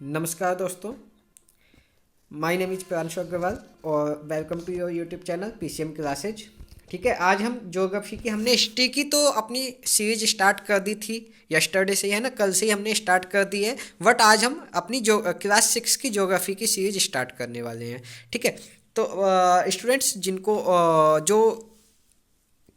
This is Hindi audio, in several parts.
नमस्कार दोस्तों, my name is Pranshu Agarwal और welcome to your YouTube channel PCM classes. ठीक है, आज हम ज्योग्राफी की हमने हिस्ट्री की तो अपनी सीरीज स्टार्ट कर दी थी यस्टरडे से ही, है ना। कल से ही हमने स्टार्ट कर दी है, बट आज हम अपनी जो क्लास 6 की ज्योग्राफी की सीरीज स्टार्ट करने वाले हैं। ठीक है, तो स्टूडेंट्स जिनको जो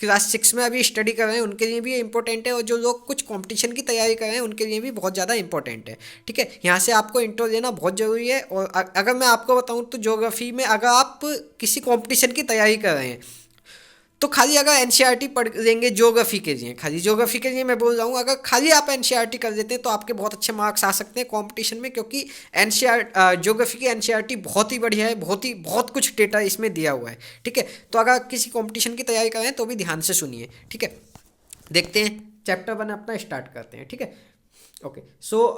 क्लास 6 में अभी स्टडी कर रहे हैं उनके लिए भी ये इंपॉर्टेंट है, और जो लोग कुछ कंपटीशन की तैयारी कर रहे हैं उनके लिए भी बहुत ज़्यादा इंपॉर्टेंट है। ठीक है, यहाँ से आपको इंट्रो लेना बहुत ज़रूरी है। और अगर मैं आपको बताऊँ तो ज्योग्राफी में अगर आप किसी कंपटीशन की तैयारी कर रहे हैं तो खाली अगर एनसीईआरटी पढ़ लेंगे ज्योग्राफी के लिए, खाली ज्योग्राफी के लिए मैं बोल रहा हूँ, अगर खाली आप एनसीईआरटी कर लेते हैं तो आपके बहुत अच्छे मार्क्स आ सकते हैं कंपटीशन में, क्योंकि एनसीईआर ज्योग्राफी की एनसीईआरटी बहुत ही बढ़िया है, बहुत कुछ डेटा इसमें दिया हुआ है। ठीक है, तो अगर किसी कंपटीशन की तैयारी कर रहे हैं तो भी ध्यान से सुनिए। ठीक है, देखते हैं चैप्टर 1 अपना स्टार्ट करते हैं। ठीक है, ओके। सो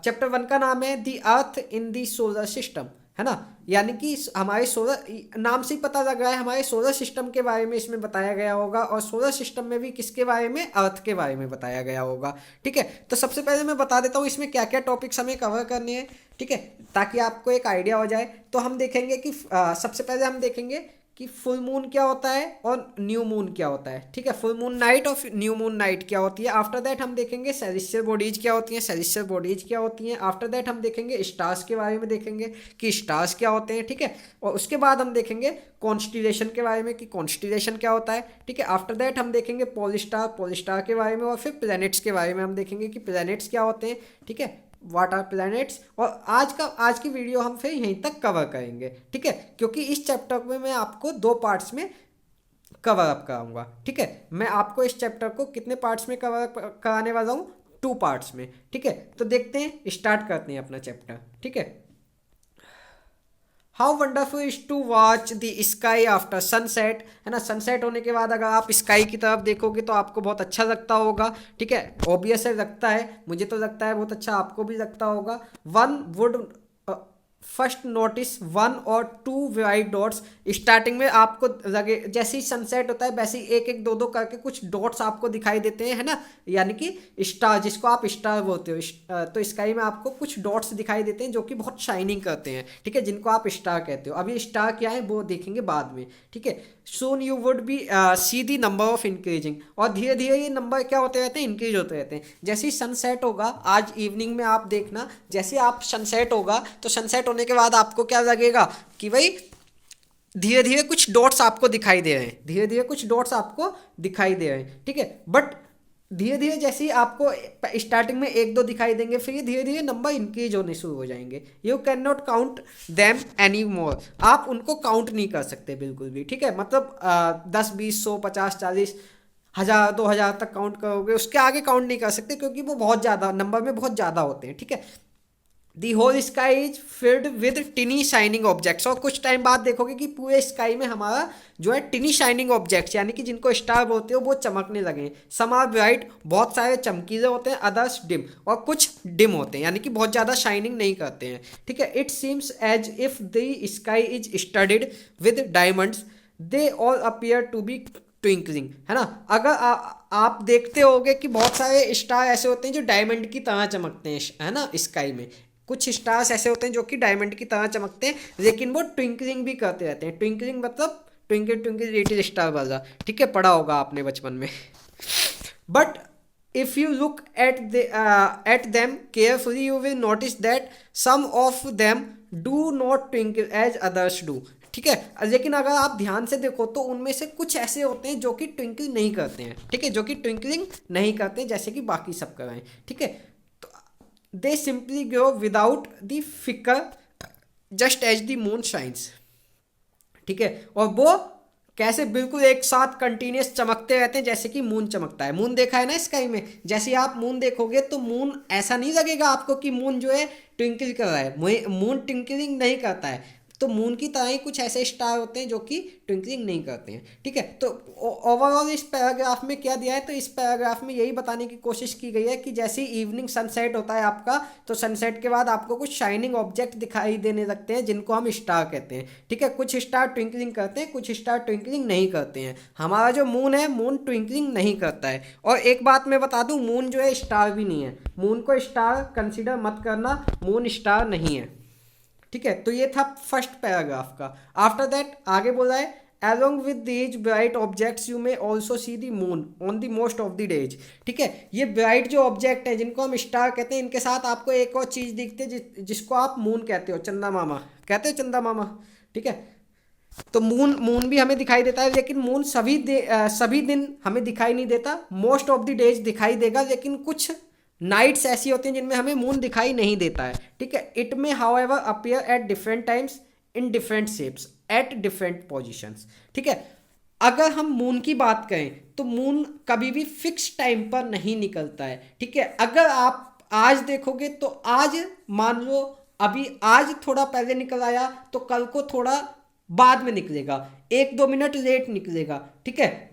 चैप्टर 1 का नाम है the earth in the solar system, है ना। यानी कि हमारे सोलर, नाम से ही पता लग रहा है हमारे सोलर सिस्टम के बारे में इसमें बताया गया होगा, और सोलर सिस्टम में भी किसके बारे में, अर्थ के बारे में बताया गया होगा। ठीक है, तो सबसे पहले मैं बता देता हूँ इसमें क्या क्या टॉपिक्स हमें कवर करने हैं। ठीक है, ताकि आपको एक आइडिया हो जाए। तो हम देखेंगे कि सबसे पहले हम देखेंगे कि फुल मून क्या होता है और न्यू मून क्या होता है। ठीक है, फुल मून नाइट और न्यू मून नाइट क्या होती है। आफ्टर दैट हम देखेंगे सेलेस्टियल बॉडीज क्या होती हैं, सेलेस्टियल बॉडीज क्या होती हैं। आफ्टर दैट हम देखेंगे स्टार्स के बारे में, देखेंगे कि स्टार्स क्या होते हैं। ठीक है, और उसके बाद हम देखेंगे कॉन्स्टिलेशन के बारे में कि कॉन्स्टिलेशन क्या होता है। ठीक है, आफ्टर दैट हम देखेंगे पोलस्टार के बारे में, और फिर प्लैनेट्स के बारे में हम देखेंगे कि प्लैनेट्स क्या होते हैं। ठीक है, वाट आर प्लैनेट्स। और आज की वीडियो हम फिर यहीं तक कवर करेंगे। ठीक है, क्योंकि इस चैप्टर में मैं आपको 2 पार्ट्स में कवर अप कराऊंगा। ठीक है, मैं आपको इस चैप्टर को कितने पार्ट्स में कवर कराने वाला हूँ, 2 पार्ट्स में। ठीक है, तो देखते हैं, स्टार्ट करते हैं अपना चैप्टर। ठीक है, how wonderful is to watch the sky after sunset, है ना। सनसेट होने के बाद अगर आप स्काई की तरफ देखोगे तो आपको बहुत अच्छा लगता होगा। ठीक है, ऑब्वियस है, लगता है, मुझे तो लगता है बहुत अच्छा, आपको भी लगता होगा। वन वुड फर्स्ट नोटिस 1 और 2 वाइट डॉट्स। स्टार्टिंग में आपको लगे जैसे ही सनसेट होता है वैसे ही एक एक दो दो करके कुछ डॉट्स आपको दिखाई देते हैं, है ना। यानी कि स्टार, जिसको आप स्टार बोलते हो, तो स्काई में आपको कुछ डॉट्स दिखाई देते हैं जो कि बहुत शाइनिंग करते हैं। ठीक है, जिनको आप स्टार कहते हो। अभी स्टार क्या है वो देखेंगे बाद में। ठीक है, soon you would be see the number of increasing, और धीरे धीरे ये नंबर क्या होते रहते हैं, इंक्रीज होते रहते हैं। जैसे ही सनसेट होगा, आज इवनिंग में आप देखना, जैसे आप सनसेट होगा तो सनसेट होने के बाद आपको क्या लगेगा कि भाई धीरे धीरे कुछ डॉट्स आपको दिखाई दे रहे हैं, धीरे धीरे कुछ डॉट्स आपको दिखाई दे रहे हैं। ठीक है, बट धीरे धीरे जैसे ही आपको स्टार्टिंग में एक दो दिखाई देंगे, फिर धीरे धीरे नंबर इंक्रीज होने शुरू हो जाएंगे। You can not count them any more, आप उनको काउंट नहीं कर सकते बिल्कुल भी। ठीक है, मतलब 10 20 100 50 40 1000 2000 तक काउंट करोगे, उसके आगे काउंट नहीं कर सकते, क्योंकि वो बहुत ज़्यादा नंबर में बहुत ज़्यादा होते हैं। ठीक है, the whole sky is filled with tiny shining objects, और कुछ टाइम बाद देखोगे कि पूरे स्काई में हमारा जो है टिनी शाइनिंग ऑब्जेक्ट्स, यानी कि जिनको स्टार बोलते हो, वो चमकने लगे। सम आर ब्राइट, बहुत सारे चमकीले होते हैं, अदर्स डिम, और कुछ डिम होते हैं, यानी कि बहुत ज़्यादा शाइनिंग नहीं करते हैं। ठीक है, it seems as if the sky is studded with diamonds, they all appear to be twinkling, है ना। अगर आप देखते होगे कि बहुत सारे स्टार ऐसे होते हैं जो डायमंड की तरह चमकते हैं, है ना, स्काई में। कुछ स्टार्स ऐसे होते हैं जो कि डायमंड की तरह चमकते हैं, लेकिन वो ट्विंकलिंग भी करते रहते हैं। ट्विंकलिंग मतलब ट्विंकल ट्विंकल लिटिल स्टार वाला। ठीक है, पढ़ा होगा आपने बचपन में। But if you look at them carefully you will notice that some of them do not twinkle as others do। ठीक है, लेकिन अगर आप ध्यान से देखो तो उनमें से कुछ ऐसे होते हैं जो कि ट्विंकल नहीं करते हैं। ठीक है, जो कि ट्विंकलिंग नहीं करते हैं, जैसे कि बाकी सब कर रहे हैं। ठीक है, they simply grow without the flicker just as the moon shines. ठीक है, और वो कैसे बिल्कुल एक साथ कंटिन्यूस चमकते रहते हैं, जैसे कि मून चमकता है। मून देखा है ना स्काई में, जैसे आप मून देखोगे तो मून ऐसा नहीं लगेगा आपको कि मून जो है ट्विंकल कर रहा है। मून ट्विंकलिंग नहीं करता है, तो मून की तरह ही कुछ ऐसे स्टार होते हैं जो कि ट्विंकलिंग नहीं करते हैं, ठीक है। तो ओवरऑल इस पैराग्राफ में क्या दिया है, तो इस पैराग्राफ में यही बताने की कोशिश की गई है कि जैसे इवनिंग सनसेट होता है आपका, तो सनसेट के बाद आपको कुछ शाइनिंग ऑब्जेक्ट दिखाई देने लगते हैं जिनको हम स्टार कहते हैं, ठीक है। कुछ स्टार ट्विंकलिंग करते हैं, कुछ स्टार ट्विंकलिंग नहीं करते हैं। हमारा जो मून है, मून ट्विंकलिंग नहीं करता है। और एक बात मैं बता दूं, मून जो है स्टार भी नहीं है, मून को स्टार कंसीडर मत करना, मून स्टार नहीं है, ठीक है। तो ये था फर्स्ट पैराग्राफ का। आफ्टर दैट आगे बोला है, along with these bright objects you may also see the moon on the most of the days, ठीक है। ये ब्राइट जो ऑब्जेक्ट हैं जिनको हम स्टार कहते हैं, इनके साथ आपको एक और चीज़ दिखती है जिसको आप मून कहते हो, चंदा मामा कहते हो, चंदा मामा, ठीक है। तो मून भी हमें दिखाई देता है, लेकिन मून सभी दिन हमें दिखाई नहीं देता, मोस्ट ऑफ द डेज दिखाई देगा, लेकिन कुछ नाइट्स ऐसी होती हैं जिनमें हमें मून दिखाई नहीं देता है, ठीक है। इट में however appear at different times in different shapes at different positions, ठीक है। अगर हम मून की बात करें तो मून कभी भी फिक्स टाइम पर नहीं निकलता है, ठीक है। अगर आप आज देखोगे तो आज मान लो अभी आज थोड़ा पहले निकल आया तो कल को थोड़ा बाद में निकलेगा, 1-2 मिनट लेट निकलेगा, ठीक है।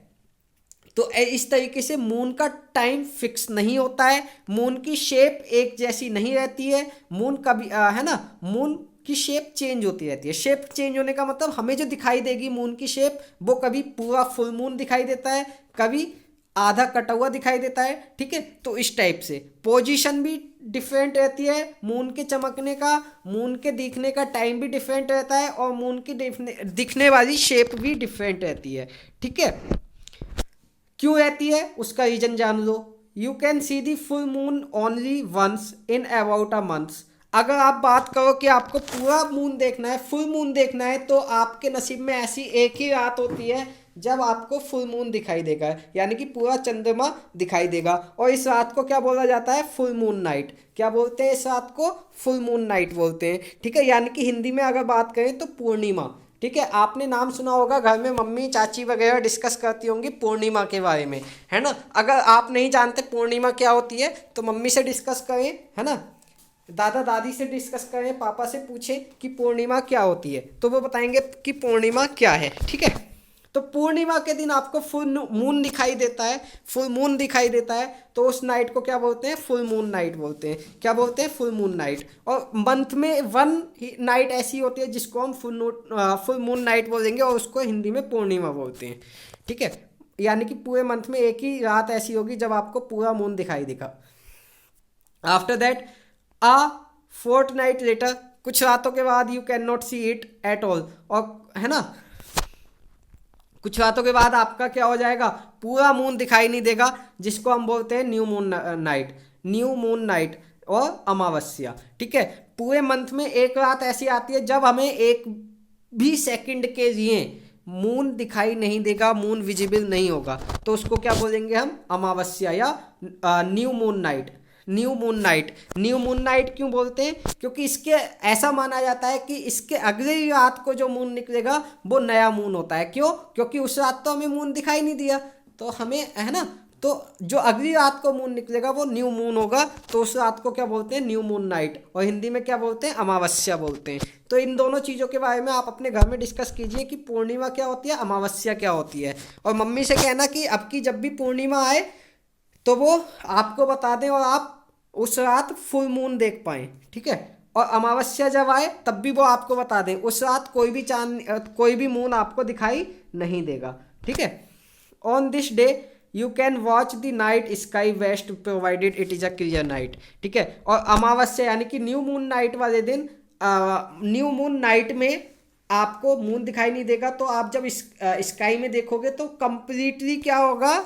तो इस तरीके से मून का टाइम फिक्स नहीं होता है, मून की शेप एक जैसी नहीं रहती है, मून कभी है ना, मून की शेप चेंज होती रहती है। शेप चेंज होने का मतलब हमें जो दिखाई देगी मून की शेप, वो कभी पूरा फुल मून दिखाई देता है, कभी आधा कटा हुआ दिखाई देता है, ठीक है। तो इस टाइप से पोजीशन भी डिफरेंट रहती है, मून के चमकने का, मून के दिखने का टाइम भी डिफरेंट रहता है, और मून की दिखने वाली शेप भी डिफरेंट रहती है, ठीक है। क्यों रहती है उसका रीजन जान लो। You can see the full moon only once in about a month. अगर आप बात करो कि आपको पूरा मून देखना है, फुल मून देखना है, तो आपके नसीब में ऐसी एक ही रात होती है जब आपको फुल मून दिखाई देगा, यानी कि पूरा चंद्रमा दिखाई देगा। और इस रात को क्या बोला जाता है, फुल मून नाइट। क्या बोलते हैं इस रात को, फुल मून नाइट बोलते हैं, ठीक है। यानी कि हिंदी में अगर बात करें तो पूर्णिमा, ठीक है। आपने नाम सुना होगा, घर में मम्मी चाची वगैरह डिस्कस करती होंगी पूर्णिमा के बारे में, है ना। अगर आप नहीं जानते पूर्णिमा क्या होती है तो मम्मी से डिस्कस करें, है ना, दादा दादी से डिस्कस करें, पापा से पूछें कि पूर्णिमा क्या होती है, तो वो बताएंगे कि पूर्णिमा क्या है, ठीक है। तो पूर्णिमा के दिन आपको फुल मून दिखाई देता है, फुल मून दिखाई देता है, तो उस नाइट को क्या बोलते हैं, फुल मून नाइट बोलते हैं। क्या बोलते हैं, फुल मून नाइट। और मंथ में वन नाइट ऐसी होती है जिसको हम फुल मून नाइट बोलेंगे, और उसको हिंदी में पूर्णिमा बोलते हैं, ठीक है। यानी कि पूरे मंथ में एक ही रात ऐसी होगी जब आपको पूरा मून दिखाई देगा। After that a fortnight later, कुछ रातों के बाद you can not see it at all, और है ना, कुछ रातों के बाद आपका क्या हो जाएगा, पूरा मून दिखाई नहीं देगा, जिसको हम बोलते हैं new moon night, new moon night और अमावस्या, ठीक है। पूरे मंथ में एक रात ऐसी आती है जब हमें एक भी सेकंड के लिए मून दिखाई नहीं देगा, मून विजिबल नहीं होगा, तो उसको क्या बोलेंगे हम, अमावस्या या new moon night. New moon night, new moon night क्यों बोलते हैं, क्योंकि इसके ऐसा माना जाता है कि इसके अगले ही रात को जो मून निकलेगा वो नया मून होता है। क्यों, क्योंकि उस रात तो हमें मून दिखाई नहीं दिया, तो हमें, है ना, तो जो अगली रात को मून निकलेगा वो न्यू मून होगा, तो उस रात को क्या बोलते हैं, न्यू मून नाइट, और हिंदी में क्या बोलते हैं, अमावस्या बोलते हैं। तो इन दोनों चीज़ों के बारे में आप अपने घर में डिस्कस कीजिए कि पूर्णिमा क्या होती है, अमावस्या क्या होती है, और मम्मी से कहना कि अब की जब भी पूर्णिमा आए तो वो आपको बता दें और आप उस रात फुल मून देख पाएँ, ठीक है। और अमावस्या जब आए तब भी वो आपको बता दें, उस रात कोई भी चांद कोई भी मून आपको दिखाई नहीं देगा, ठीक है। On this day you can watch the night sky west provided it is a clear night, ठीक है। और अमावस्या यानी कि न्यू मून नाइट वाले दिन, न्यू मून नाइट में आपको मून दिखाई नहीं देगा, तो आप जब स्काई में देखोगे तो कंप्लीटली क्या होगा,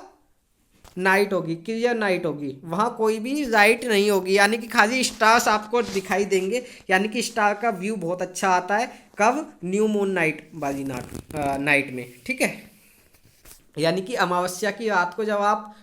नाइट होगी, क्लियर नाइट होगी, वहाँ कोई भी लाइट नहीं होगी, यानी कि खाली स्टार्स आपको दिखाई देंगे, यानी कि स्टार का व्यू बहुत अच्छा आता है, कब, न्यू मून नाइट वाली नाइट में, ठीक है। यानी कि अमावस्या की रात को जब आप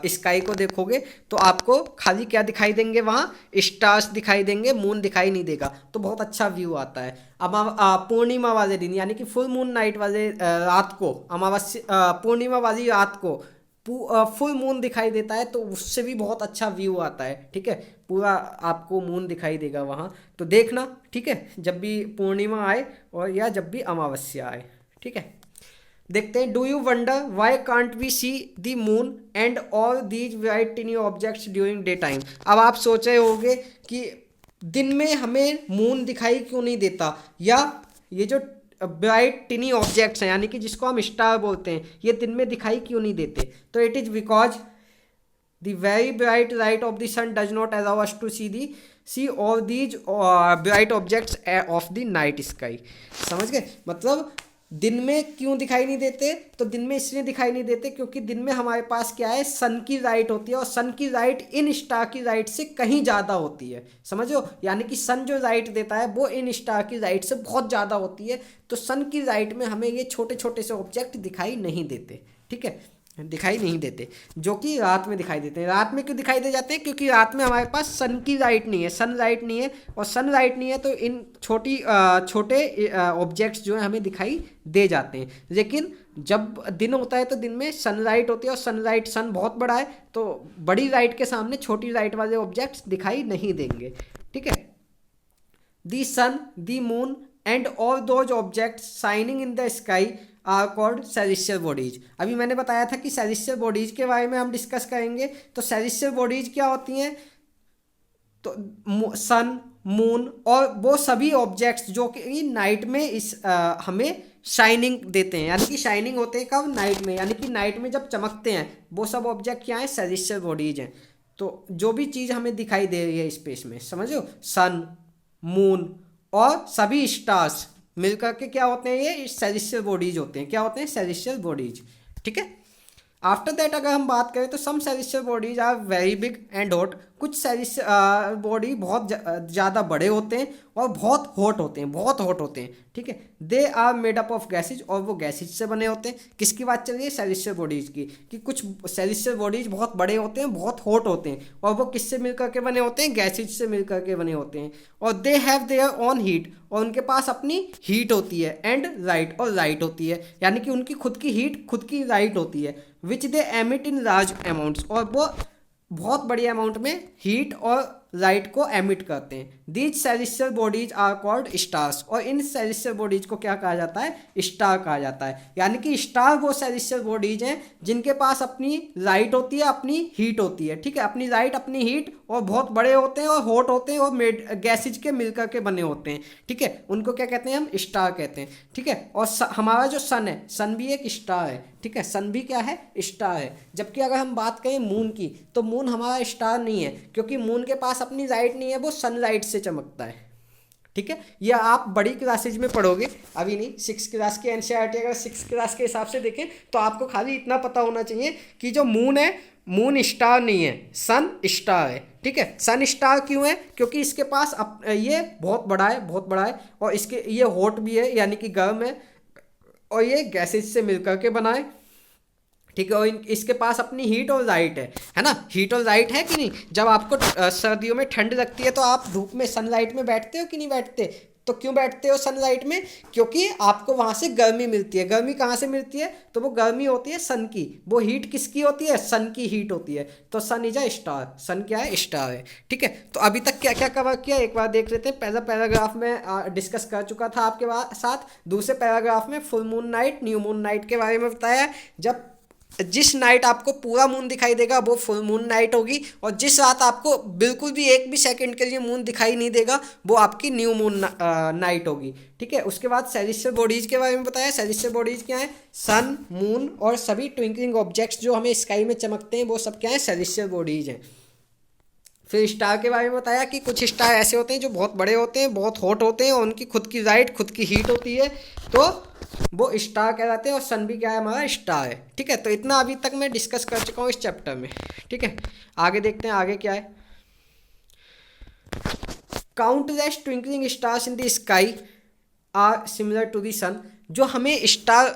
स्काई को देखोगे तो आपको खाली क्या दिखाई देंगे, वहाँ स्टार्स दिखाई देंगे, मून दिखाई नहीं देगा, तो बहुत अच्छा व्यू आता है। पूर्णिमा वाले दिन यानी कि फुल मून नाइट वाले रात को, अमावस्या पूर्णिमा वाली रात को फुल मून दिखाई देता है तो उससे भी बहुत अच्छा व्यू आता है, ठीक है, पूरा आपको मून दिखाई देगा वहाँ। तो देखना, ठीक है, जब भी पूर्णिमा आए और या जब भी अमावस्या आए, ठीक है। देखते हैं, do you wonder why can't we see the moon and all these bright tiny objects during day time. अब आप सोच रहे होगे कि दिन में हमें मून दिखाई क्यों नहीं देता, या ये जो ब्राइट टिनी ऑब्जेक्ट्स हैं यानी कि जिसको हम स्टार बोलते हैं, ये दिन में दिखाई क्यों नहीं देते। तो it is because the very bright light of the sun does not allow us to see all these bright objects of the night sky. समझ गए, मतलब दिन में क्यों दिखाई नहीं देते, तो दिन में इसलिए दिखाई नहीं देते क्योंकि दिन में हमारे पास क्या है, सन की लाइट होती है, और सन की लाइट इन स्टार की लाइट से कहीं ज़्यादा होती है, समझो, यानी कि सन जो लाइट देता है वो इन स्टार की लाइट से बहुत ज़्यादा होती है। तो सन की लाइट में हमें ये छोटे छोटे से ऑब्जेक्ट दिखाई नहीं देते, ठीक है, दिखाई नहीं देते, जो कि रात में दिखाई देते हैं। रात में क्यों दिखाई दे जाते हैं, क्योंकि रात में हमारे पास सन की लाइट नहीं है, सन लाइट नहीं है, और सन लाइट नहीं है तो इन छोटे ऑब्जेक्ट्स जो है हमें दिखाई दे जाते हैं। लेकिन जब दिन होता है तो दिन में सनलाइट होती है, और सनलाइट, सन बहुत बड़ा है तो बड़ी लाइट के सामने छोटी लाइट वाले ऑब्जेक्ट्स दिखाई नहीं देंगे, ठीक है। The sun, the moon and all those objects shining in the sky are called celestial bodies. अभी मैंने बताया था कि सेलेस्टियल बॉडीज के बारे में हम डिस्कस करेंगे। तो सेलेस्टियल बॉडीज क्या होती हैं, तो सन, मून और वो सभी ऑब्जेक्ट्स जो कि नाइट में हमें शाइनिंग देते हैं, यानी कि शाइनिंग होते हैं कब, नाइट में, यानी कि नाइट में जब चमकते हैं, वो सब ऑब्जेक्ट क्या है, सेलेस्टियल बॉडीज हैं। तो जो भी चीज़ हमें दिखाई दे रही है स्पेस में, समझो, सन, मून और सभी स्टार्स मिलकर के क्या होते हैं, ये सेलेस्टियल बॉडीज होते हैं। क्या होते हैं, सेलेस्टियल बॉडीज, ठीक है। आफ्टर दैट अगर हम बात करें तो some celestial bodies are very big and hot. कुछ सेलेस्टियल बॉडी बहुत ज़्यादा बड़े होते हैं और बहुत हॉट होते हैं, बहुत हॉट होते हैं, ठीक है। They are made up of gases, और वो गैसेज से बने होते हैं। किसकी बात चल रही है, सेलेस्टियल बॉडीज की, कि कुछ सेलेस्टियल बॉडीज बहुत बड़े होते हैं, बहुत हॉट होते हैं, और वो किससे मिलकर के बने होते हैं, गैसेज से मिलकर के बने होते हैं। और they have their own heat, और उनके पास अपनी हीट होती है, एंड लाइट, और लाइट होती है, यानी कि उनकी खुद की हीट, खुद की लाइट होती है, which they emit in large amounts, और वो बहुत बड़ी अमाउंट में हीट और लाइट को एमिट करते हैं। These celestial bodies are called stars, और इन सेलेस्टियल बॉडीज को क्या कहा जाता है, स्टार कहा जाता है। यानी कि स्टार वो सेलेस्टियल बॉडीज हैं जिनके पास अपनी लाइट होती है, अपनी हीट होती है, ठीक है, अपनी लाइट, अपनी हीट, और बहुत बड़े होते हैं और हॉट होते हैं, और मेड गैसेज के मिलकर के बने होते हैं, ठीक है, उनको क्या कहते हैं, हम स्टार कहते हैं, ठीक है। और हमारा जो सन है, सन भी एक स्टार है, ठीक है, सन भी क्या है, स्टार है। जबकि अगर हम बात करें मून की, तो मून हमारा स्टार नहीं है, क्योंकि मून के पास अपनी लाइट नहीं है, वो सनलाइट से चमकता है, ठीक है। ये आप बड़ी क्लासेज में पढ़ोगे, अभी नहीं। 6th क्लास के एनसीईआरटी अगर 6th क्लास के हिसाब से देखें तो आपको खाली इतना पता होना चाहिए कि जो मून है, मून स्टार नहीं है, सन स्टार है, ठीक है। सन स्टार क्यों है, क्योंकि इसके पास ये बहुत बड़ा है, बहुत बड़ा है, और इसके ये हॉट भी है, यानी कि गर्म है, और ये गैसेज से मिलकर के बना है, ठीक है। और इसके पास अपनी हीट और लाइट है ना, हीट और लाइट है कि नहीं। जब आपको सर्दियों में ठंड लगती है तो आप धूप में, सनलाइट में बैठते हो कि नहीं बैठते, तो क्यों बैठते हो सनलाइट में, क्योंकि आपको वहाँ से गर्मी मिलती है। गर्मी कहाँ से मिलती है, तो वो गर्मी होती है सन की, वो हीट किसकी होती है, सन की हीट होती है। तो सन इज अ स्टार, सन क्या है, स्टार है, ठीक है। तो अभी तक क्या क्या कवर किया, एक बार देख लेते हैं। पहला पैराग्राफ में डिस्कस कर चुका था आपके साथ। दूसरे पैराग्राफ में full moon night, new moon night के बारे में बताया। जब जिस नाइट आपको पूरा मून दिखाई देगा वो फुल मून नाइट होगी, और जिस रात आपको बिल्कुल भी एक भी सेकंड के लिए मून दिखाई नहीं देगा वो आपकी न्यू मून नाइट होगी, ठीक है। उसके बाद सेलेस्टियल बॉडीज के बारे में बताया। सेलेस्टियल बॉडीज क्या है, सन, मून और सभी ट्विंकलिंग ऑब्जेक्ट्स जो हमें स्काई में चमकते हैं, वो सब क्या है, सेलेस्टियल बॉडीज हैं। फिर स्टार के बारे में बताया कि कुछ स्टार ऐसे होते हैं जो बहुत बड़े होते हैं, बहुत हॉट होते हैं, और उनकी खुद की लाइट, खुद की हीट होती है, तो वो स्टार कहलाते हैं। और सन भी क्या है, हमारा स्टार है, ठीक है। तो इतना अभी तक मैं डिस्कस कर चुका हूँ इस चैप्टर में, ठीक है। आगे देखते हैं आगे क्या है। Countless twinkling stars in the sky are similar to the sun. जो हमें स्टार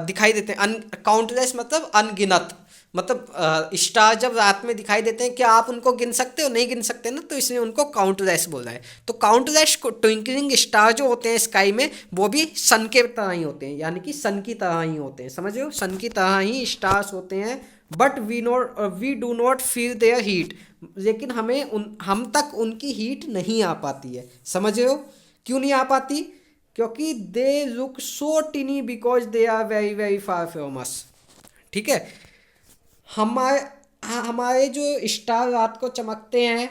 दिखाई देते हैं, काउंटलेस मतलब अनगिनत, मतलब स्टार जब रात में दिखाई देते हैं, क्या आप उनको गिन सकते हो, नहीं गिन सकते ना, तो इसलिए उनको काउंटलेस बोला है। तो काउंटलेस ट्विंकलिंग स्टार जो होते हैं स्काई में, वो भी सन के तरह ही होते हैं, यानी कि सन की तरह ही होते हैं, समझ रहे हो, सन की तरह ही स्टार्स होते हैं but we do not feel their heat, लेकिन हम तक उनकी हीट नहीं आ पाती है। समझ रहे हो क्यों नहीं आ पाती? क्योंकि they look so tiny because they are very very far from us. ठीक है, हमारे हमारे जो स्टार रात को चमकते हैं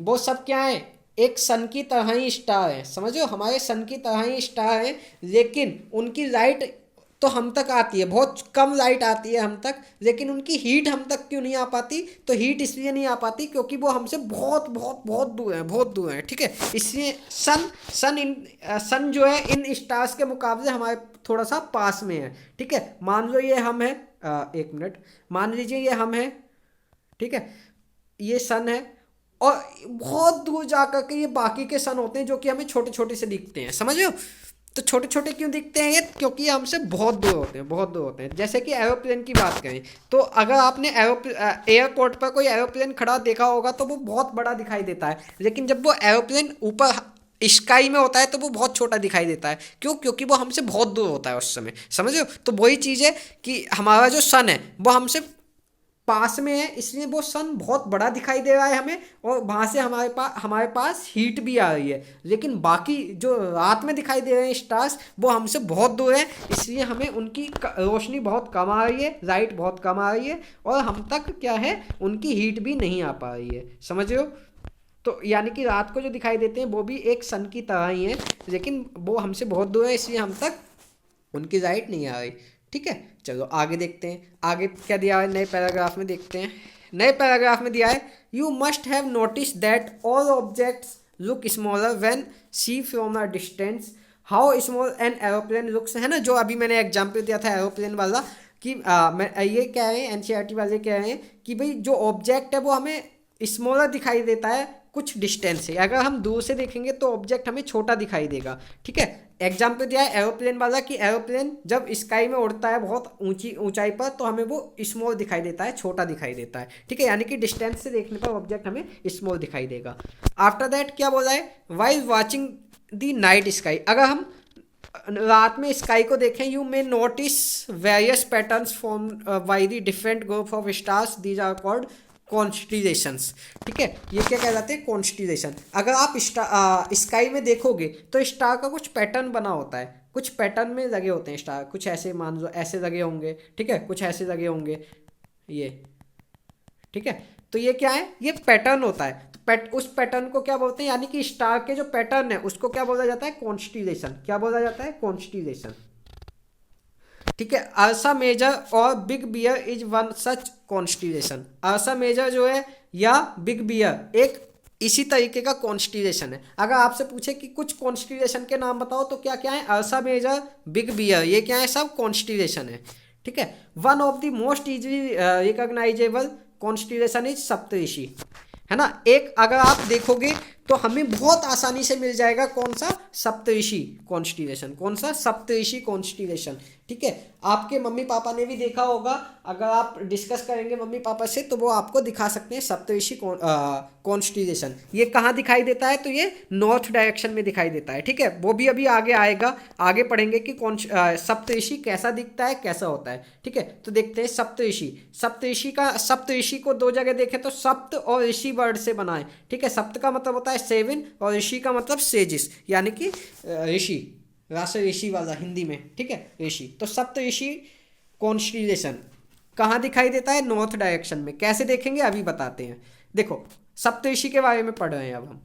वो सब क्या है, एक सन की तरह ही स्टार है। समझो, हमारे सन की तरह ही स्टार है, लेकिन उनकी लाइट तो हम तक आती है, बहुत कम लाइट आती है हम तक, लेकिन उनकी हीट हम तक क्यों नहीं आ पाती? तो हीट इसलिए नहीं आ पाती क्योंकि वो हमसे बहुत बहुत बहुत दूर है, बहुत दूर है। ठीक है, इसलिए सन जो है इन स्टार्स के मुकाबले हमारे थोड़ा सा पास में है। ठीक है, मान लो ये हम है, एक मिनट, मान लीजिए ये हम है, ठीक है, ये सन है, और बहुत दूर जाकर के ये बाकी के सन होते हैं जो कि हमें छोटे छोटे से दिखते हैं। समझ रहे हो? तो छोटे छोटे क्यों दिखते हैं ये? क्योंकि ये हमसे बहुत दूर होते हैं, बहुत दूर होते हैं। जैसे कि एरोप्लेन की बात करें, तो अगर आपने एयरपोर्ट पर कोई एरोप्लेन खड़ा देखा होगा तो वो बहुत बड़ा दिखाई देता है, लेकिन जब वो एरोप्लेन ऊपर स्काई में होता है तो वो बहुत छोटा दिखाई देता है। क्यों? क्योंकि वो हमसे बहुत दूर होता है उस समय। समझ रहे हो? तो वही चीज़ है कि हमारा जो सन है वो हमसे पास में है, इसलिए वो सन बहुत बड़ा दिखाई दे रहा है हमें, और वहाँ से हमारे पास हीट भी आ रही है। लेकिन बाकी जो रात में दिखाई दे रहे हैं स्टार्स, वो हमसे बहुत दूर है, इसलिए हमें उनकी रोशनी बहुत कम आ रही है, लाइट बहुत कम आ रही है, और हम तक क्या है, उनकी हीट भी नहीं आ पा रही है। समझ रहे हो? तो यानी कि रात को जो दिखाई देते हैं वो भी एक सन की तरह ही है, लेकिन वो हमसे बहुत दूर है, इसलिए हम तक उनकी लाइट नहीं आ रही। ठीक है, चलो आगे देखते हैं, आगे क्या दिया है नए पैराग्राफ में, देखते हैं। नए पैराग्राफ में दिया है, you must have notice that all objects look smaller when see from a distance, how small an aeroplane looks, है ना, जो अभी मैंने एग्जाम्पल दिया था एरोप्लेन वाला, कि मैं ये कह रहे हैं, एनसीईआरटी वाले कह रहे हैं कि भाई जो ऑब्जेक्ट है वो हमें स्मॉलर दिखाई देता है कुछ डिस्टेंस से, अगर हम दूर से देखेंगे तो ऑब्जेक्ट हमें छोटा दिखाई देगा। ठीक है, एग्जाम्पल दिया है एरोप्लेन वाला कि एरोप्लेन जब स्काई में उड़ता है बहुत ऊंची ऊंचाई पर तो हमें वो स्मॉल दिखाई देता है, छोटा दिखाई देता है। ठीक है, यानी कि डिस्टेंस से देखने पर ऑब्जेक्ट हमें स्मॉल दिखाई देगा। आफ्टर दैट क्या बोला है, while watching the night sky, अगर हम रात में स्काई को देखें, you may notice various patterns form by the different group of stars, these are called constellations. ठीक है, ये क्या कहलाते हैं, कॉन्स्टिलेशन। अगर आप स्काई में देखोगे तो स्टार का कुछ पैटर्न बना होता है, कुछ पैटर्न में लगे होते हैं स्टार, कुछ ऐसे मान लो ऐसे लगे होंगे, ठीक है, कुछ ऐसे लगे होंगे ये। ठीक है, तो ये क्या है, ये पैटर्न होता है। तो उस पैटर्न को क्या बोलते हैं, यानी कि स्टार के जो पैटर्न है उसको क्या बोला जाता है, कॉन्स्टिलेशन। क्या बोला जाता है, कॉन्स्टिलेशन। ठीक है, अर्सा मेजर और big bear is one such constellation. Ursa Major जो है या बिग बियर एक इसी तरीके का कॉन्स्टिलेशन है। अगर आपसे पूछे कि कुछ कॉन्स्टिलेशन के नाम बताओ तो क्या क्या है, अर्सा मेजर, बिग बियर, ये क्या है, सब कॉन्स्टिलेशन है। ठीक है, one of the most easily recognizable constellation is Saptarishi, है ना। एक अगर आप देखोगे तो हमें बहुत आसानी से मिल जाएगा, कौन सा, सप्तऋषि कॉन्स्टिलेशन। कौन सा, सप्तऋषि कॉन्स्टिलेशन। ठीक है, आपके मम्मी पापा ने भी देखा होगा, अगर आप डिस्कस करेंगे मम्मी पापा से तो वो आपको दिखा सकते हैं सप्तऋषि कॉन्स्टिलेशन। ये कहाँ दिखाई देता है, तो ये नॉर्थ डायरेक्शन में दिखाई देता है। ठीक है, वो भी अभी आगे आएगा, आगे पढ़ेंगे कि सप्तऋषि कैसा दिखता है, कैसा होता है। ठीक है, तो देखते हैं सप्तऋषि। सप्तऋषि को दो जगह देखें तो सप्त और ऋषि वर्ड से बनाए। ठीक है, सप्त का मतलब होता है 7 और ऋषि का मतलब सेजिस, यानी कि ऋषि, राशि ऋषि वाला हिंदी में। ठीक है, ऋषि। तो सप्तऋषि कॉन्स्टिलेशन कहाँ दिखाई देता है, नॉर्थ डायरेक्शन में। कैसे देखेंगे अभी बताते हैं। देखो, सप्तऋषि के बारे में पढ़ रहे हैं अब हम।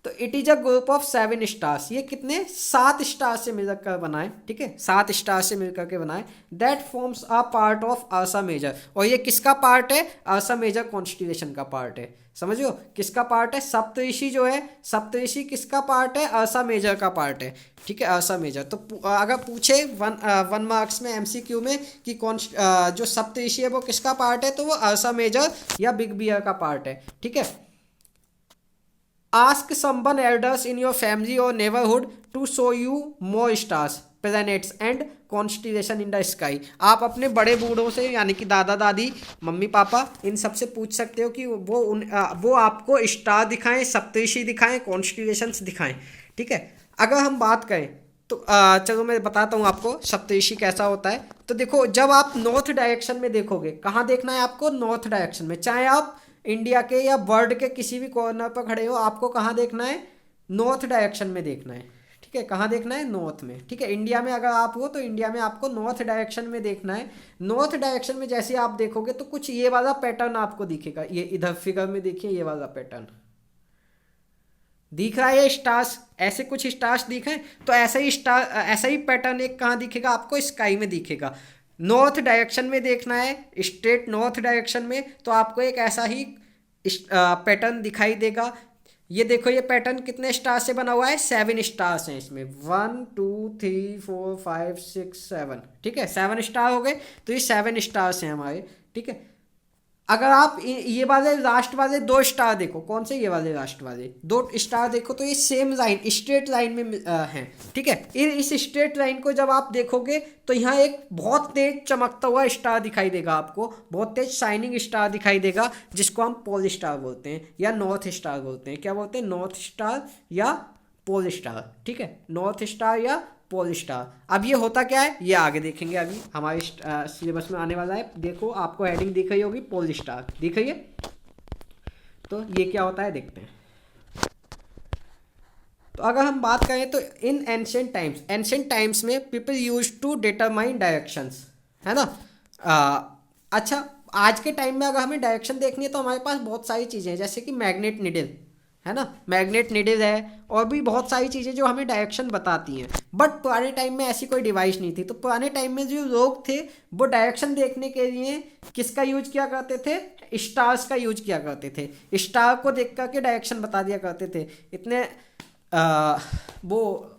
तो it is a group of 7 stars, ये कितने, 7 स्टार से मिलकर बनाए। ठीक है, 7 स्टार से मिलकर के बनाए। That forms a part of Ursa Major, और ये किसका पार्ट है, अर्सा मेजर कॉन्स्टिलेशन का पार्ट है। समझो किसका पार्ट है, सप्तऋषि जो है, सप्तऋषि किसका पार्ट है, अर्सा मेजर का पार्ट है। ठीक है, अर्सा मेजर। तो अगर पूछे वन मार्क्स में एमसीक्यू में कि कौन जो सप्तऋषि है वो किसका पार्ट है, तो वो अर्सा मेजर या बिग बियर का पार्ट है। ठीक है, ask someone elders in your family or neighborhood to show you more stars, planets and constellation in the sky। आप अपने बड़े बूढ़ों से यानी कि दादा दादी, मम्मी पापा, इन सब से पूछ सकते हो कि वो आपको स्टार दिखाएं, सप्तऋषि दिखाएं, कॉन्स्टिलेशंस दिखाएं। ठीक है, अगर हम बात करें तो चलो मैं बताता हूँ आपको सप्तऋषि कैसा होता है। तो देखो, जब आप नॉर्थ डायरेक्शन में देखोगे, कहाँ देखना है आपको? नॉर्थ डायरेक्शन में। चाहे आप इंडिया के या वर्ल्ड के किसी भी कॉर्नर पर खड़े हो, आपको कहाँ देखना है? नॉर्थ डायरेक्शन में देखना है। ठीक है, कहाँ देखना है? नॉर्थ में। ठीक है, इंडिया में अगर आप हो तो इंडिया में आपको नॉर्थ डायरेक्शन में देखना है। नॉर्थ डायरेक्शन में जैसे आप देखोगे तो कुछ ये वाला पैटर्न आपको दिखेगा। ये इधर फिगर में देखिए, ये वाला पैटर्न दिख रहा है। ये स्टार्स, ऐसे कुछ स्टार्स दिख रहे हैं। तो ऐसा ही स्टार, ऐसा ही पैटर्न एक कहाँ दिखेगा आपको? स्काई में दिखेगा। नॉर्थ डायरेक्शन में देखना है, स्ट्रेट नॉर्थ डायरेक्शन में, तो आपको एक ऐसा ही पैटर्न दिखाई देगा। ये देखो, ये पैटर्न कितने स्टार से बना हुआ है? 7 स्टार्स हैं इसमें। 1 2 3 4 5 6 7। ठीक है, 7 स्टार हो गए। तो ये 7 स्टार्स हैं हमारे। ठीक है, अगर आप ये वाले लास्ट वाले 2 स्टार देखो, कौन से? ये वाले लास्ट वाले 2 स्टार देखो, तो ये सेम लाइन, स्ट्रेट लाइन में हैं। ठीक है, इस स्ट्रेट लाइन को जब आप देखोगे तो यहाँ एक बहुत तेज चमकता हुआ स्टार दिखाई देगा आपको, बहुत तेज शाइनिंग स्टार दिखाई देगा, जिसको हम पोल स्टार बोलते हैं या नॉर्थ स्टार बोलते हैं। क्या बोलते हैं? नॉर्थ स्टार या पोल स्टार। ठीक है, नॉर्थ स्टार या पोल स्टार। अब ये होता क्या है, ये आगे देखेंगे, अभी हमारे सिलेबस में आने वाला है। देखो, आपको हेडिंग दिख रही होगी, पोल स्टार दिख रही है। तो ये क्या होता है देखते हैं। तो अगर हम बात करें तो इन एंशिएंट टाइम्स में people use to determine directions, है ना। अच्छा, आज के टाइम में अगर हमें डायरेक्शन देखनी है तो हमारे पास बहुत सारी चीज़ें हैं, जैसे कि मैग्नेट निडल, है ना। मैग्नेट निडल है, और भी बहुत सारी चीज़ें जो हमें डायरेक्शन बताती हैं। बट पुराने टाइम में ऐसी कोई डिवाइस नहीं थी। तो पुराने टाइम में जो लोग थे वो डायरेक्शन देखने के लिए किसका यूज किया करते थे? स्टार्स का यूज किया करते थे। स्टार को देख करके डायरेक्शन बता दिया करते थे। इतने वो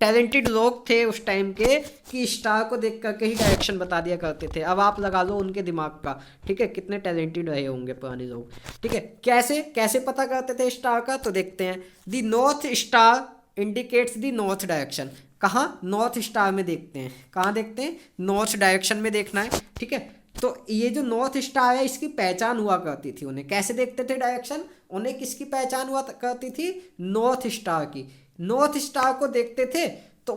टैलेंटेड लोग थे उस टाइम के कि स्टार को देख करके ही डायरेक्शन बता दिया करते थे। अब आप लगा लो उनके दिमाग का। ठीक है, कितने टैलेंटेड रहे होंगे पुराने लोग। ठीक है, कैसे कैसे पता करते थे स्टार का? तो देखते हैं। The north star indicates the north direction. कहाँ? नॉर्थ स्टार में देखते हैं। कहाँ देखते हैं? नॉर्थ डायरेक्शन में देखना है। ठीक है, तो ये जो नॉर्थ स्टार है, इसकी पहचान हुआ करती थी। उन्हें कैसे देखते थे डायरेक्शन? उन्हें किसकी पहचान हुआ करती थी? नॉर्थ स्टार की। नॉर्थ स्टार को देखते थे तो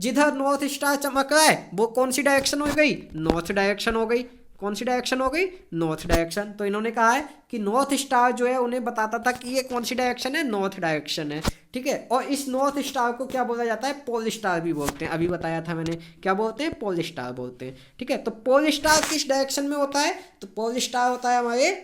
जिधर नॉर्थ स्टार चमक रहा है वो कौन सी डायरेक्शन हो गई? नॉर्थ डायरेक्शन हो गई। कौन सी डायरेक्शन हो गई? North direction. तो इन्होंने कहा है कि नॉर्थ स्टार जो है उन्हें बताता था कि ये कौन सी डायरेक्शन है? नॉर्थ डायरेक्शन है। ठीक है, और इस नॉर्थ स्टार को क्या बोला जाता है? पोल स्टार भी बोलते हैं। अभी बताया था मैंने, क्या बोलते हैं? पोल स्टार बोलते हैं। ठीक है, तो पोल स्टार किस डायरेक्शन में होता है? तो पोल स्टार होता है हमारे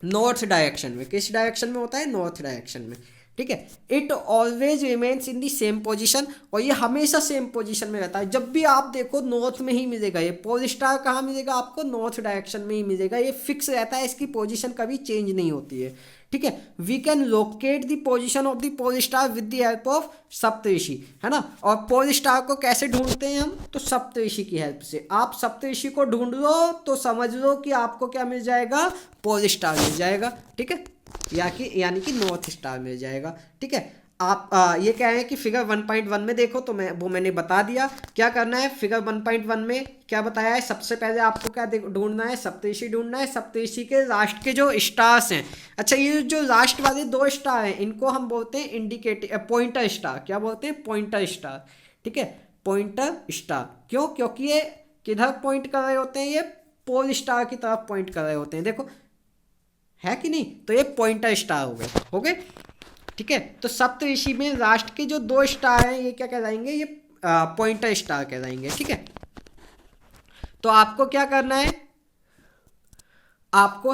नॉर्थ डायरेक्शन में। किस डायरेक्शन में होता है? नॉर्थ डायरेक्शन में। ठीक है, it always remains in the same position, और ये हमेशा सेम पोजीशन में रहता है। जब भी आप देखो नॉर्थ में ही मिलेगा। ये पोल स्टार कहाँ मिलेगा आपको? नॉर्थ डायरेक्शन में ही मिलेगा। ये फिक्स रहता है, इसकी पोजीशन कभी चेंज नहीं होती है। ठीक है, we can locate the position of the pole star with the help of Saptarishi, है ना। और पोल स्टार को कैसे ढूंढते हैं हम? तो सप्तऋषि की हेल्प से। आप सप्तऋषि को ढूंढ लो तो समझ लो कि आपको क्या मिल जाएगा? पोल स्टार मिल जाएगा। ठीक है, यानी कि नॉर्थ स्टार मिल जाएगा। ठीक है, आप ये कह रहे हैं कि फिगर 1.1 में देखो, तो मैंने बता दिया क्या करना है। फिगर 1.1 में क्या बताया है? सबसे पहले आपको क्या ढूंढना है? सप्तऋषि ढूंढना है। सप्तऋषि के लास्ट के जो स्टार्स हैं, अच्छा, ये जो लास्ट वाले 2 स्टार हैं इनको हम बोलते हैं इंडिकेटिव पॉइंटर स्टार। क्या बोलते हैं? Pointer star. ठीक है, पॉइंटर स्टार। क्यों? क्योंकि ये किधर पॉइंट कर रहे होते हैं? ये पोल स्टार की तरफ पॉइंट कर रहे होते हैं। देखो, है कि नहीं? तो ये पॉइंटर स्टार हो गए। ठीक है, तो सप्तऋषि में लास्ट के जो 2 स्टार हैं ये क्या कहलाएंगे? ये पॉइंटर स्टार कहलाएंगे। ठीक है, तो आपको क्या करना है? आपको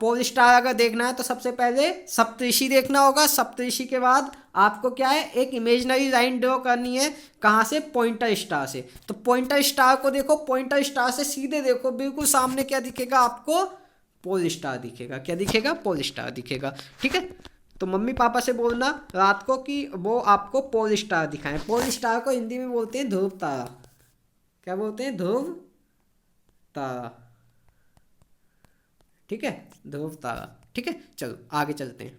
पोल स्टार अगर देखना है तो सबसे पहले सप्तऋषि देखना होगा। सप्तऋषि के बाद आपको क्या है? एक इमेजिनरी लाइन ड्रॉ करनी है। कहाँ से? पॉइंटर स्टार से। तो पॉइंटर स्टार को देखो, पॉइंटर स्टार से सीधे देखो, बिल्कुल सामने क्या दिखेगा आपको? पोल स्टार दिखेगा। क्या दिखेगा? पोल स्टार दिखेगा। ठीक है, तो मम्मी पापा से बोलना रात को कि वो आपको पोल स्टार दिखाएं। पोल स्टार को हिंदी में बोलते हैं ध्रुव तारा। क्या बोलते हैं? ध्रुव तारा। ठीक है, ध्रुव तारा। ठीक है, चलो आगे चलते हैं।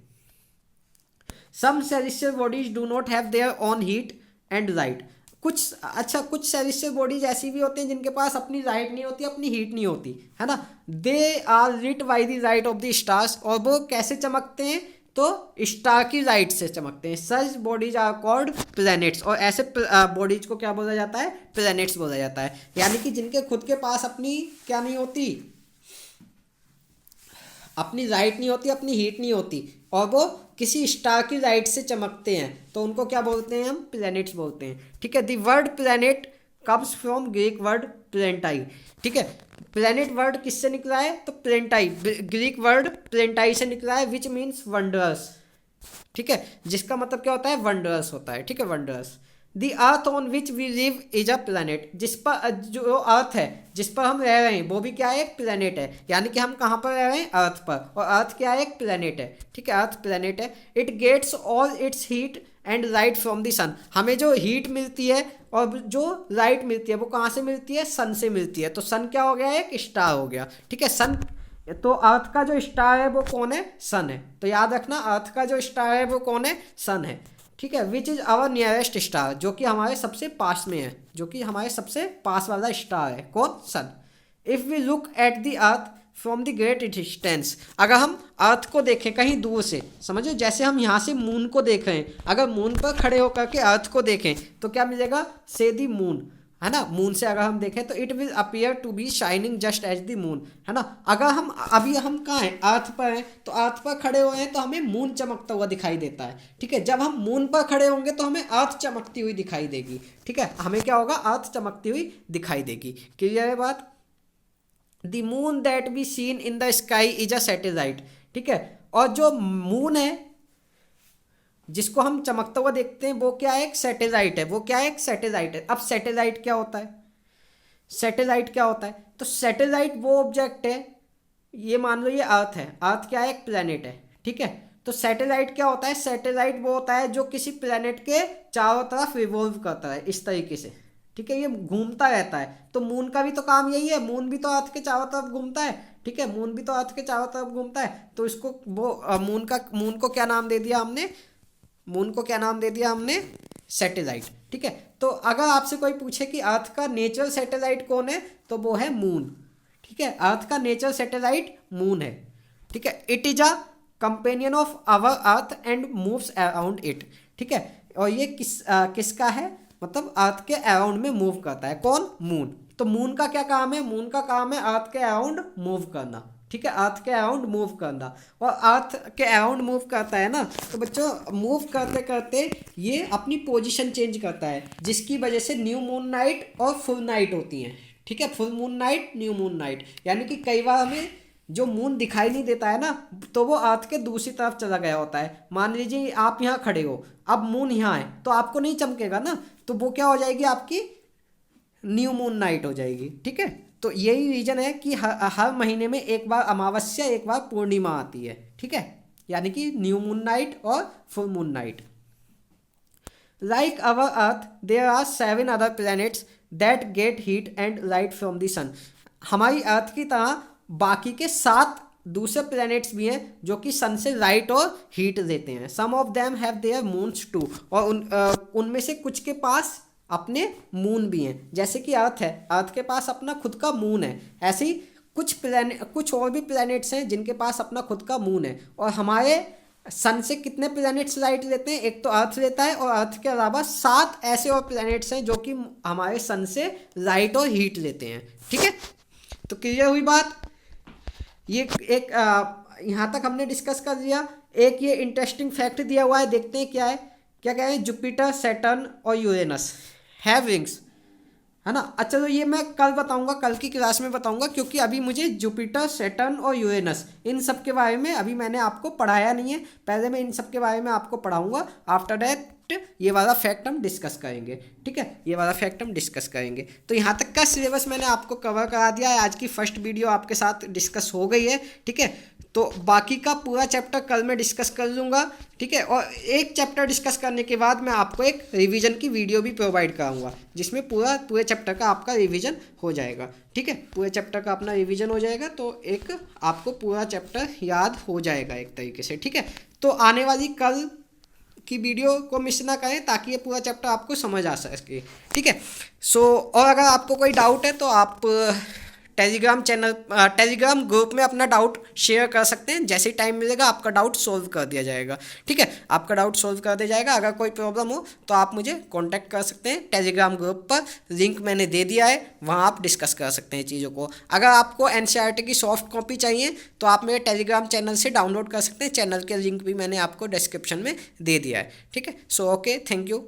Some celestial bodies do not have their own heat and light. कुछ सेलेस्टियल बॉडीज ऐसी भी होती हैं जिनके पास अपनी लाइट नहीं होती, अपनी हीट नहीं होती, है ना। They are lit by the light of the stars. और वो कैसे चमकते हैं? तो स्टार की लाइट से चमकते हैं। सच बॉडीज आर कॉल्ड प्लैनेट्स, और ऐसे बॉडीज को क्या बोला जाता है, प्लैनेट्स बोला जाता है। यानी कि जिनके खुद के पास अपनी क्या नहीं होती, अपनी लाइट नहीं होती, अपनी हीट नहीं होती, और वो किसी स्टार की लाइट से चमकते हैं, तो उनको क्या बोलते हैं, हम प्लैनेट्स बोलते हैं। ठीक है, the word planet comes from Greek word planetai. ठीक है, प्लैनेट वर्ड किससे निकला है, तो प्लेंटाई, ग्रीक वर्ड प्लेंटाई से निकला है, विच मीन्स वंडरस। ठीक है, जिसका मतलब क्या होता है, वंडरस होता है। ठीक है, wondrous. The earth on which we live is a planet, जिस पर जो अर्थ है, जिस पर हम रह रहे हैं, वो भी क्या है, एक प्लैनेट है। यानी कि हम कहाँ पर रह रहे हैं, अर्थ पर, और अर्थ क्या है, एक प्लैनेट है। ठीक है, अर्थ प्लैनेट है। It gets all its heat and light from the sun, हमें जो हीट मिलती है और जो लाइट मिलती है वो कहाँ से मिलती है, सन से मिलती है। तो सन क्या हो गया, एक स्टार हो गया। ठीक है, सन, तो अर्थ का जो स्टार है वो कौन है, सन है। तो याद रखना, अर्थ का जो स्टार है वो कौन है, सन है। ठीक है, which is our nearest star, जो कि हमारे सबसे पास में है, जो कि हमारे सबसे पास वाला स्टार है, कौन, sun. If we look at the earth from the great distance, अगर हम अर्थ को देखें कहीं दूर से, समझो जैसे हम यहाँ से मून को देख रहे हैं, अगर मून पर खड़े होकर के अर्थ को देखें तो क्या मिलेगा, से द मून, है ना। मून से अगर हम देखें तो it will appear to be shining just as the moon, है ना। अगर हम अभी हम कहाँ हैं, अर्थ पर हैं, तो अर्थ पर खड़े हुए हैं तो हमें मून चमकता हुआ दिखाई देता है। ठीक है, जब हम मून पर खड़े होंगे तो हमें अर्थ चमकती हुई दिखाई देगी। ठीक है, हमें क्या होगा, अर्थ चमकती हुई दिखाई देगी। क्लियर है बात। The moon that be seen in the sky is a satellite. ठीक है, और जो मून है जिसको हम चमकता हुआ देखते हैं वो क्या है, एक सैटेलाइट है। वो क्या है, एक सैटेलाइट है। अब सैटेलाइट क्या होता है, सैटेलाइट क्या होता है, तो सैटेलाइट वो ऑब्जेक्ट है, ये मान लो ये अर्थ है, अर्थ क्या है, एक प्लेनेट है। ठीक है, तो सैटेलाइट क्या होता है, सैटेलाइट वो होता है जो किसी प्लेनेट के चारों तरफ रिवॉल्व करता है इस तरीके से। ठीक है, ये घूमता रहता है। तो मून का भी तो काम यही है, मून भी तो अर्थ के चारों तरफ घूमता है। ठीक है, मून भी तो अर्थ के चारों तरफ घूमता है। तो इसको वो मून को क्या नाम दे दिया हमने, मून को क्या नाम दे दिया हमने, सैटेलाइट। ठीक है, तो अगर आपसे कोई पूछे कि अर्थ का नेचुरल सैटेलाइट कौन है, तो वो है मून। ठीक है, अर्थ का नेचुरल सैटेलाइट मून है। ठीक है, it is a companion of our earth and moves around it. ठीक है, और ये किसका है, मतलब अर्थ के अराउंड में मूव करता है, कौन, मून। तो मून का क्या काम है, मून का काम है अर्थ के अराउंड मूव करना। ठीक है, अर्थ के अराउंड मूव करना, और अर्थ के अराउंड मूव करता है ना, तो बच्चों मूव करते करते ये अपनी पोजीशन चेंज करता है, जिसकी वजह से न्यू मून नाइट और फुल नाइट होती हैं। ठीक है, full moon night, new moon night, यानी कि कई बार हमें जो मून दिखाई नहीं देता है ना, तो वो अर्थ के दूसरी तरफ चला गया होता है। मान लीजिए आप यहाँ खड़े हो, अब मून यहाँ है, तो आपको नहीं चमकेगा ना, तो वो क्या हो जाएगी, आपकी न्यू मून नाइट हो जाएगी। ठीक है, तो यही रीजन है कि हर महीने में एक बार अमावस्या, एक बार पूर्णिमा आती है। ठीक है, यानी कि न्यू मून नाइट और full moon night. Like our earth there are 7 other planets that get heat and light from the sun. हमारी अर्थ की तरह बाकी के 7 दूसरे प्लैनेट्स भी हैं जो कि सन से लाइट और हीट देते हैं। Some of them have their moons too, और उनमें से कुछ के पास अपने मून भी हैं। जैसे कि अर्थ है, अर्थ के पास अपना खुद का मून है, ऐसे ही कुछ और भी प्लैनेट्स हैं जिनके पास अपना खुद का मून है। और हमारे सन से कितने प्लैनेट्स लाइट लेते हैं, एक तो अर्थ लेता है, और अर्थ के अलावा 7 ऐसे और प्लैनेट्स हैं जो कि हमारे सन से लाइट और हीट लेते हैं। ठीक है, तो क्लियर हुई बात। ये एक यहाँ तक हमने डिस्कस कर दिया। एक ये इंटरेस्टिंग फैक्ट दिया हुआ है, देखते हैं क्या है। क्या कह रहे हैं, जुपिटर, सैटर्न और यूरेनस हैव रिंग्स, है ना। अच्छा, तो ये मैं कल बताऊंगा, कल की क्लास में बताऊंगा, क्योंकि अभी मुझे जुपिटर, सैटर्न और यूरेनस इन सब के बारे में अभी मैंने आपको पढ़ाया नहीं है। पहले मैं इन सब के बारे में आपको पढ़ाऊंगा, आफ्टर दैट ये वाला फैक्ट हम डिस्कस करेंगे। ठीक है, ये वाला फैक्ट हम डिस्कस करेंगे। तो यहाँ तक का सिलेबस मैंने आपको कवर करा दिया है। आज की फर्स्ट वीडियो आपके साथ डिस्कस हो गई है। ठीक है, तो बाकी का पूरा चैप्टर कल मैं डिस्कस कर लूँगा। ठीक है, और एक चैप्टर डिस्कस करने के बाद मैं आपको एक रिवीजन की वीडियो भी प्रोवाइड कराऊंगा, जिसमें पूरे चैप्टर का आपका रिवीजन हो जाएगा। ठीक है, पूरे चैप्टर का अपना रिवीजन हो जाएगा, तो एक आपको पूरा चैप्टर याद हो जाएगा एक तरीके से। ठीक है, तो आने वाली कल की वीडियो को मिस ना करें, ताकि ये पूरा चैप्टर आपको समझ आ सके। ठीक है, और अगर आपको कोई डाउट है तो आप टेलीग्राम चैनल टेलीग्राम ग्रुप में अपना डाउट शेयर कर सकते हैं। जैसे ही टाइम मिलेगा आपका डाउट सोल्व कर दिया जाएगा, ठीक है, आपका डाउट सोल्व कर दिया जाएगा। अगर कोई प्रॉब्लम हो तो आप मुझे कॉन्टैक्ट कर सकते हैं टेलीग्राम ग्रुप पर, लिंक मैंने दे दिया है, वहाँ आप डिस्कस कर सकते हैं चीज़ों को। अगर आपको एनसीईआरटी की सॉफ्ट कॉपी चाहिए तो आप मेरे टेलीग्राम चैनल से डाउनलोड कर सकते हैं, चैनल के लिंक भी मैंने आपको डिस्क्रिप्शन में दे दिया है, ठीक है। So okay, thank you.